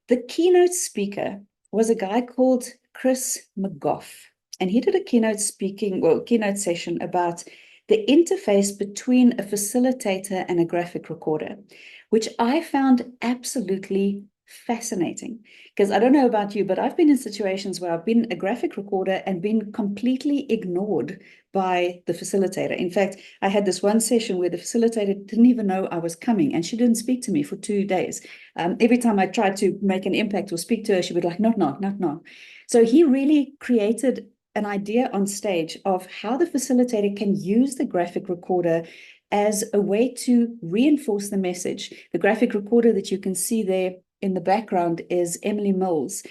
The keynote speaker was a guy called Chris McGoff, and he did a keynote session about the interface between a facilitator and a graphic recorder, which I found absolutely fascinating. Because I don't know about you, but I've been in situations where I've been a graphic recorder and been completely ignored by the facilitator. In fact, I had this one session where the facilitator didn't even know I was coming, and she didn't speak to me for 2 days. Every time I tried to make an impact or speak to her, she would like, not, not, not, not. So he really created an idea on stage of how the facilitator can use the graphic recorder as a way to reinforce the message. The graphic recorder that you can see there in the background is Emily Mills.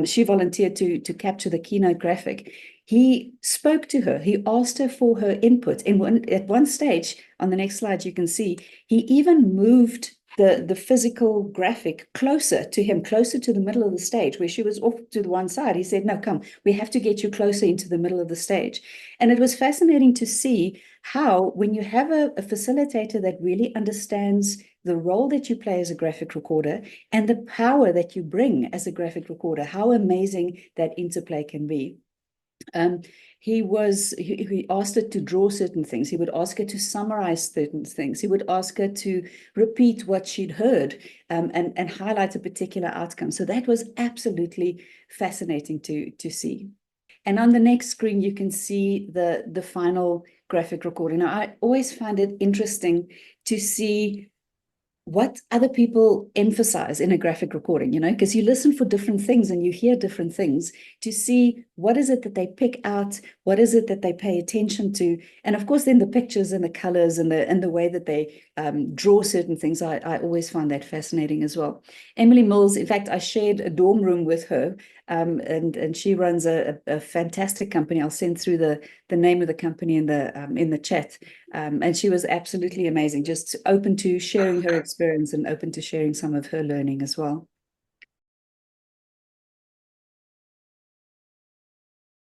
She volunteered to capture the keynote graphic. He spoke to her. He asked her for her input. At one stage, on the next slide, you can see, he even moved the physical graphic closer to him, closer to the middle of the stage, where she was off to the one side. He said, no, come, we have to get you closer into the middle of the stage. And it was fascinating to see how, when you have a facilitator that really understands the role that you play as a graphic recorder and the power that you bring as a graphic recorder, how amazing that interplay can be. He asked her to draw certain things. He would ask her to summarize certain things. He would ask her to repeat what she'd heard, and highlight a particular outcome. So that was absolutely fascinating to see. And on the next screen, you can see the final graphic recording. Now, I always find it interesting to see what other people emphasize in a graphic recording, because you listen for different things and you hear different things, to see what is it that they pick out, what is it that they pay attention to. And of course, then the pictures and the colors and the way that they draw certain things, I always find that fascinating as well. Emily Mills, in fact, I shared a dorm room with her, and she runs a fantastic company. I'll send through the name of the company in the chat. And she was absolutely amazing, just open to sharing her experience and open to sharing some of her learning as well.